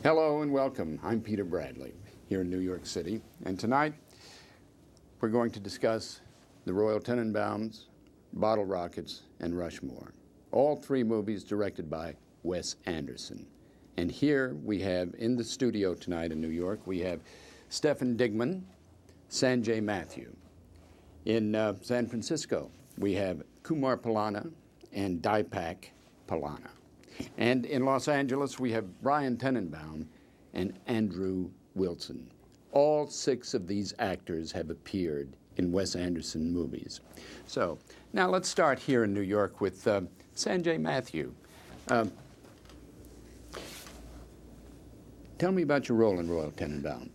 Hello and welcome. I'm Peter Bradley here in New York City, and tonight we're going to discuss the Royal Tenenbaums, Bottle Rockets, and Rushmore. All three movies directed by Wes Anderson. And here we have in the studio tonight in New York, we have Stephen Digman, Sanjay Mathew. In San Francisco, we have Kumar Pallana and Deepak Pallana. And in Los Angeles, we have Brian Tenenbaum and Andrew Wilson. All six of these actors have appeared in Wes Anderson movies. So now let's start here in New York with Sanjay Mathew. Tell me about your role in Royal Tenenbaum.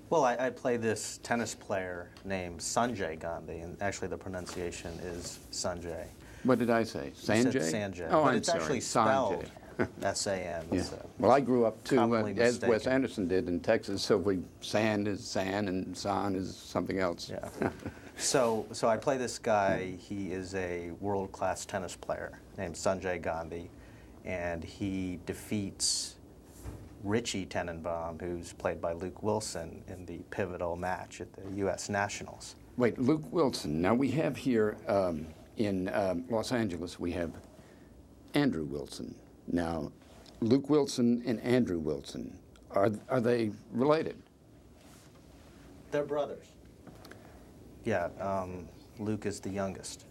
Well, I play this tennis player named Sanjay Gandhi, and actually the pronunciation is Sanjay. What did I say? Sanjay? Sanjay. Oh, but I'm it's sorry. actually spelled Sanjay. S-A-N. Yeah. So Well, I grew up too, commonly as Wes mistaken. Anderson did in Texas, so sand is sand and san is something else. Yeah. So I play this guy. He is a world-class tennis player named Sanjay Gandhi, and he defeats Richie Tenenbaum, who's played by Luke Wilson, in the pivotal match at the U.S. Nationals. Wait, Luke Wilson. Now we have here in Los Angeles, we have Andrew Wilson. Now, Luke Wilson and Andrew Wilson, are they related? They're brothers. Yeah, Luke is the youngest.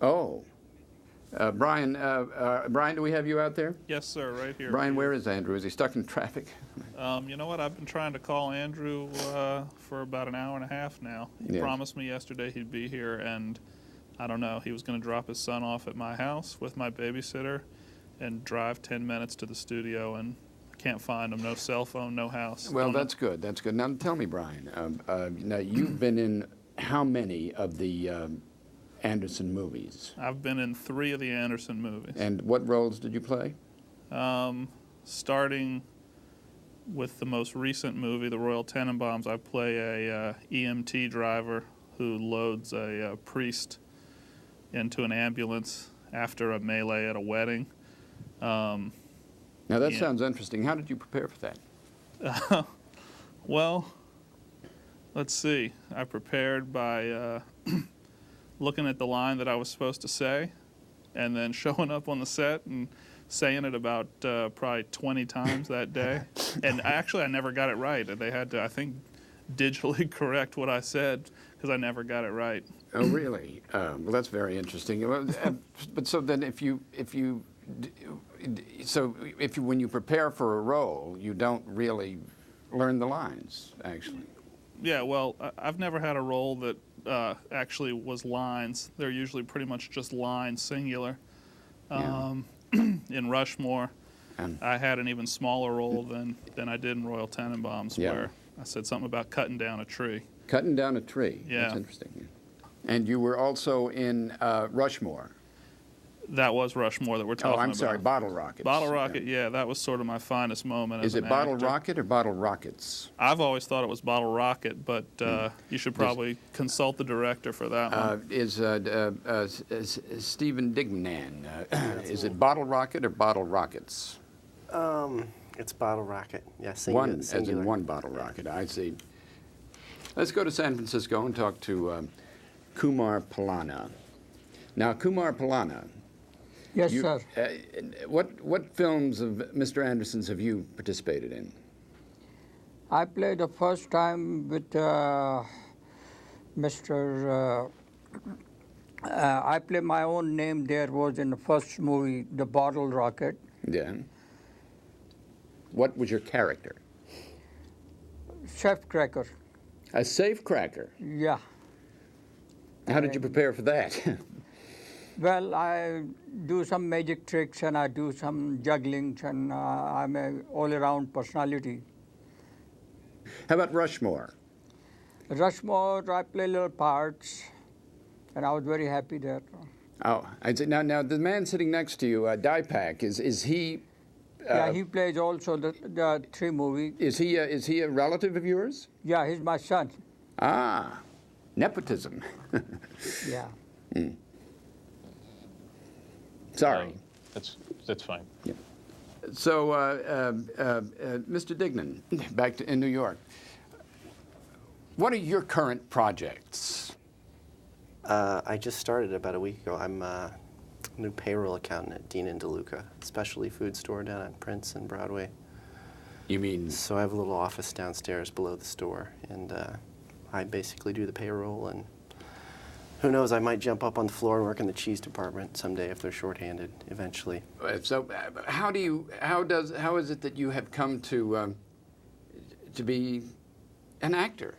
Oh. Brian, do we have you out there? Yes, sir, right here. Brian, where is Andrew? Is he stuck in traffic? You know what? I've been trying to call Andrew for about an hour and a half now. He Yeah. promised me yesterday he'd be here, and I don't know. He was going to drop his son off at my house with my babysitter and drive 10 minutes to the studio, and I can't find him. No cell phone, no house. Well, Don't know. that's good. That's good. Now, tell me, Brian, now you've been in how many of the Anderson movies? I've been in 3 of the Anderson movies. And what roles did you play? Starting with the most recent movie, The Royal Tenenbaums, I play a EMT driver who loads a priest into an ambulance after a melee at a wedding. Now, that Yeah. sounds interesting. How did you prepare for that? Well, let's see. I prepared by looking at the line that I was supposed to say and then showing up on the set and saying it about probably 20 times that day. And I never got it right. They had to, I think, digitally correct what I said because I never got it right. Oh, really? Well, that's very interesting. Well, but so then, when you prepare for a role, you don't really learn the lines, actually. Yeah, well, I've never had a role that actually was lines. They're usually pretty much just lines, singular. In Rushmore, I had an even smaller role than I did in Royal Tenenbaums, Yeah. where I said something about cutting down a tree. Cutting down a tree. Yeah. That's interesting. And you were also in Rushmore. That was Rushmore that we're talking about. Oh, I'm sorry, Bottle Rockets. Bottle Rocket, yeah, that was sort of my finest moment Is as it an Bottle actor. Rocket or Bottle Rockets? I've always thought it was Bottle Rocket, but you should probably consult the director for that one. Is Stephen Dignan, is it Bottle Rocket or Bottle Rockets? It's Bottle Rocket. Yeah, One, as singular. in one Bottle Rocket, I see. Let's go to San Francisco and talk to Kumar Pallana. Now, Kumar Pallana, Yes, sir. what films of Mr. Anderson's have you participated in? I played the first time with Mr. I play my own name there was in the first movie, The Bottle Rocket. Yeah. What was your character? Chef Cracker. A safecracker. Yeah. How did you prepare for that? Well, I do some magic tricks and I do some jugglings and I'm a all-around personality. How about Rushmore? Rushmore, I play little parts and I was very happy there. Oh, I'd say now the man sitting next to you, Deepak, is he? Yeah, he plays also the 3 movie. Is he a relative of yours? Yeah, he's my son. Ah, nepotism. Yeah. Sorry. That's fine. So, Mr. Dignan, in New York, what are your current projects? I just started about a week ago. I'm a new payroll accountant at Dean & DeLuca, specialty food store down on Prince and Broadway. You mean? So I have a little office downstairs below the store, and I basically do the payroll, and who knows, I might jump up on the floor and work in the cheese department someday if they're shorthanded eventually. So, how is it that you have come to be an actor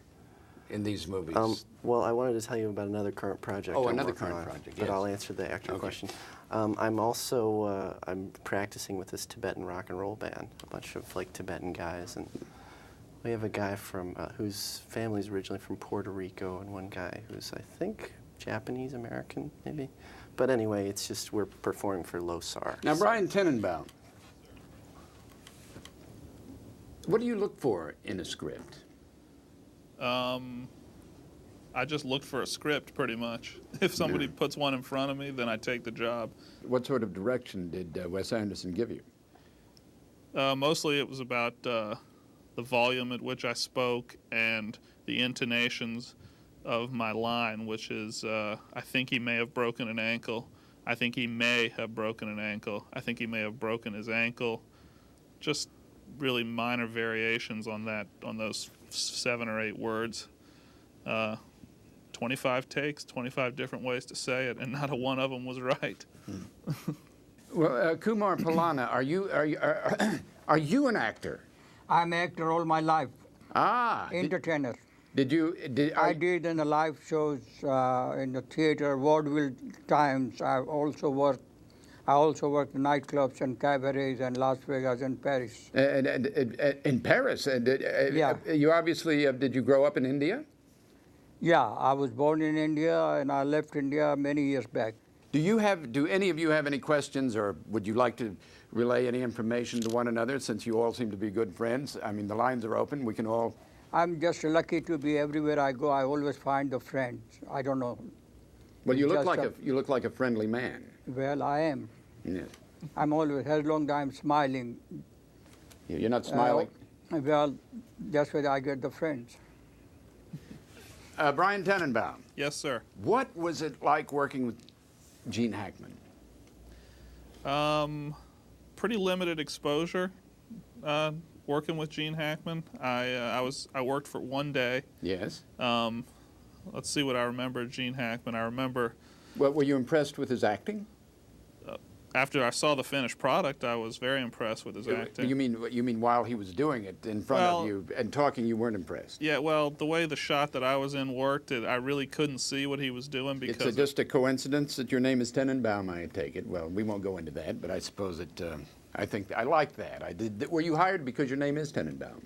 in these movies? Well, I wanted to tell you about another current project. Oh, I'm another working current on, project, but yes. I'll answer the actor Okay. question. I'm also I'm practicing with this Tibetan rock and roll band, a bunch of like Tibetan guys, and we have a guy from whose family's originally from Puerto Rico, and one guy who's I think Japanese American maybe. But anyway, it's just we're performing for Losar. Now, so- Brian Tenenbaum, what do you look for in a script? I just look for a script, pretty much. If somebody puts one in front of me, then I take the job. What sort of direction did Wes Anderson give you? Mostly it was about the volume at which I spoke and the intonations of my line, which is, I think he may have broken an ankle. I think he may have broken an ankle. I think he may have broken his ankle. Just really minor variations on those 7 or 8 words. 25 takes, 25 different ways to say it, and not a one of them was right. Well, Kumar Pallana, are you an actor? I'm an actor all my life, Ah, entertainer. I I did in the live shows in the theater, vaudeville times. I also worked in nightclubs and cabarets in Las Vegas and Paris. in Paris? Yeah. You obviously did you grow up in India? Yeah, I was born in India and I left India many years back. Do any of you have any questions, or would you like to relay any information to one another, since you all seem to be good friends? I mean, the lines are open. We can all. I'm just lucky to be everywhere I go. I always find the friends. I don't know. Well, you look Just you look like a friendly man. Well, I am. Yes. I'm always, as long as I'm smiling. You're not smiling. Well, that's where I get the friends. Brian Tenenbaum, Yes, sir. what was it like working with Gene Hackman? Pretty limited exposure working with Gene Hackman. I worked for one day. Yes. Let's see what I remember of Gene Hackman. I remember Well, were you impressed with his acting? after I saw the finished product, I was very impressed with his acting. You mean while he was doing it in front of you and talking, you weren't impressed? Yeah, well, the way the shot that I was in worked, I really couldn't see what he was doing because It's just a coincidence that your name is Tenenbaum, I take it. Well, we won't go into that, but I suppose it. I think I like that. Were you hired because your name is Tenenbaum?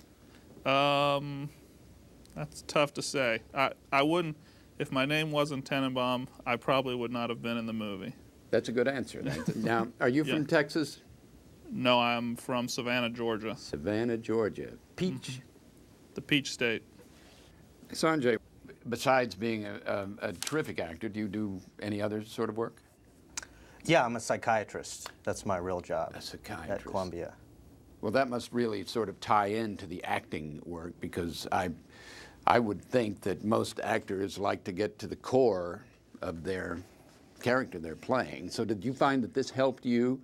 that's tough to say. I wouldn't, if my name wasn't Tenenbaum, I probably would not have been in the movie. That's a good answer. Now, are you from Yeah. Texas? No, I'm from Savannah, Georgia, Savannah, Georgia. Peach. the Peach State. Sanjay, besides being a terrific actor, do you do any other sort of work? Yeah, I'm a psychiatrist. That's my real job. A psychiatrist. At Columbia. Well, that must really sort of tie into the acting work, because I would think that most actors like to get to the core of their character they're playing. So did you find that this helped you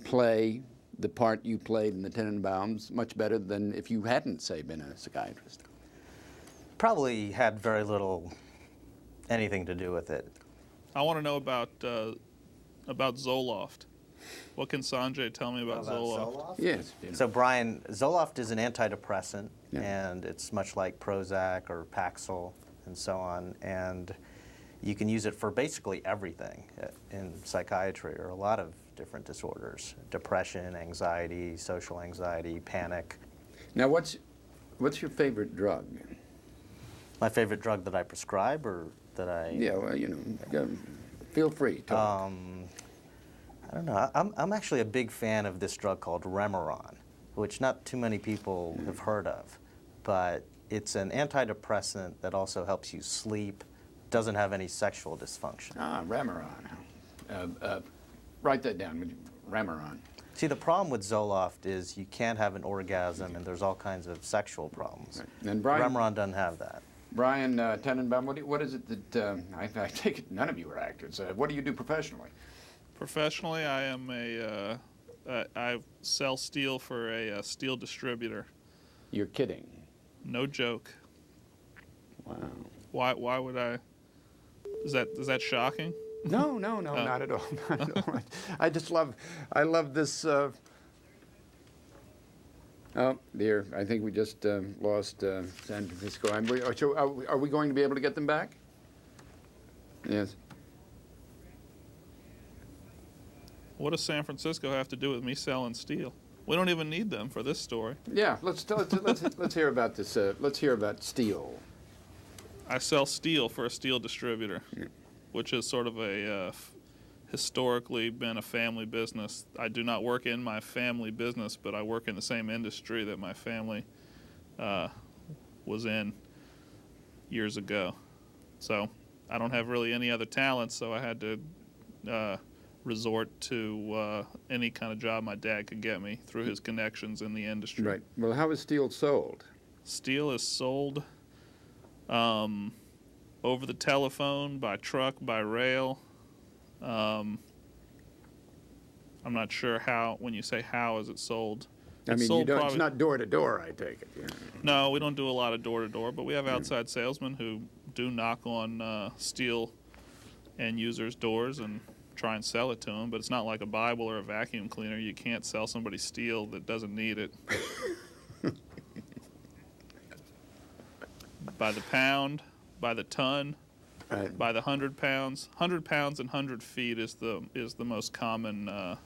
play the part you played in the Tenenbaums much better than if you hadn't, say, been a psychiatrist? Probably had very little anything to do with it. I want to know about Zoloft. What can Sanjay tell me about Zoloft? Yes. So Brian, Zoloft is an antidepressant, Yeah. and it's much like Prozac or Paxil and so on. And you can use it for basically everything in psychiatry, or a lot of different disorders: depression, anxiety, social anxiety, panic. Now, what's your favorite drug? My favorite drug that I prescribe, or that I... Yeah, well, feel free. Talk. I don't know. I'm actually a big fan of this drug called Remeron, which not too many people have heard of. But it's an antidepressant that also helps you sleep, doesn't have any sexual dysfunction. Remeron. Write that down. Would you? Remeron. See, the problem with Zoloft is you can't have an orgasm, and there's all kinds of sexual problems. Right. And Brian, Remeron doesn't have that. Brian Tenenbaum, what is it that, I take it none of you are actors. What do you do professionally? Professionally, I am I sell steel for a steel distributor. You're kidding. No joke. Wow. Why would I? Is that shocking? No, not at all. Not at all. I love this. Oh dear, I think we just lost San Francisco. Are we going to be able to get them back? Yes. What does San Francisco have to do with me selling steel? We don't even need them for this story. Yeah, let's hear about this. Let's hear about steel. I sell steel for a steel distributor, which is sort of a historically been a family business. I do not work in my family business, but I work in the same industry that my family was in years ago. So I don't have really any other talents, so I had to resort to any kind of job my dad could get me through his connections in the industry. Right. Well, how is steel sold? Steel is sold over the telephone, by truck, by rail. I'm not sure how, when you say how is it sold. I It's mean, sold it's probably- not door to door, I take it. Yeah. No, we don't do a lot of door-to-door, but we have outside salesmen who do knock on steel end users' doors and try and sell it to them, but it's not like a Bible or a vacuum cleaner. You can't sell somebody steel that doesn't need it. By the pound, by the ton, Right. by the 100 pounds. 100 pounds and 100 feet is the most common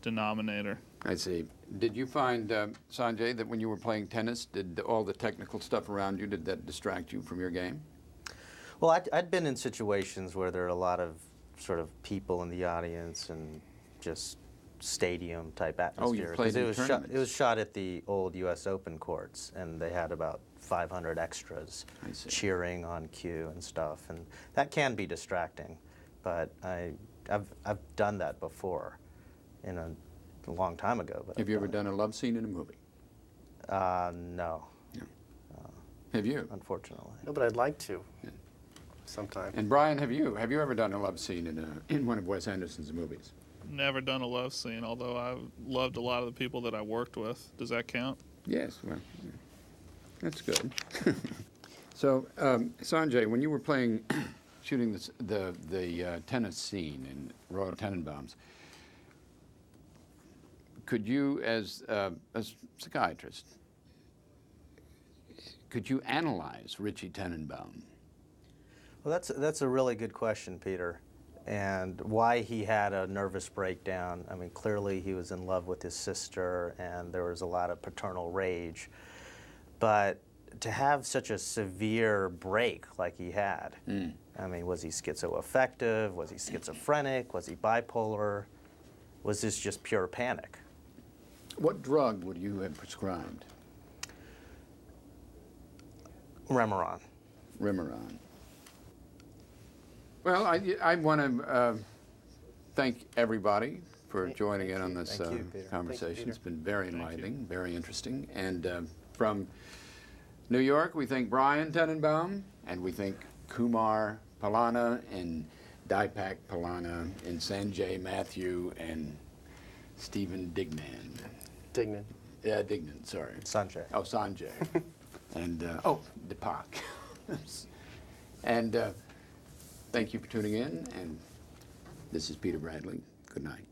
denominator. I see. Did you find, Sanjay, that when you were playing tennis, did all the technical stuff around you, did that distract you from your game? Well, I'd been in situations where there are a lot of sort of people in the audience and just stadium type atmosphere. played 'Cause in it was tournaments. It was shot at the old U.S. Open courts, and they had about 500 extras I see. cheering on cue and stuff, and that can be distracting. But I've done that before, in a long time ago. But Have you ever done a love scene in a movie? No, Have you? unfortunately. No, but I'd like to. Sometime. And Brian, have you ever done a love scene in one of Wes Anderson's movies? Never done a love scene, although I've loved a lot of the people that I worked with. Does that count? Yes. Well, yeah. That's good. So, Sanjay, when you were playing, shooting the tennis scene in Royal Tenenbaums, could you, as a psychiatrist, could you analyze Richie Tenenbaum? Well, that's a really good question, Peter, and why he had a nervous breakdown. I mean, clearly he was in love with his sister, and there was a lot of paternal rage. But to have such a severe break like he had, I mean, was he schizoaffective? Was he schizophrenic? Was he bipolar? Was this just pure panic? What drug would you have prescribed? Remeron. Remeron. Well, I want to thank everybody for joining in on this Thank you, Peter. conversation. It's been very enlightening, very interesting. And from New York, we thank Brian Tenenbaum, and we thank Kumar Palana and Deepak Palana and Sanjay Matthew and Stephen Dignan. Dignan. Yeah, Dignan, sorry. Sanjay. Oh, Sanjay. And, Deepak. And thank you for tuning in, and this is Peter Bradley. Good night.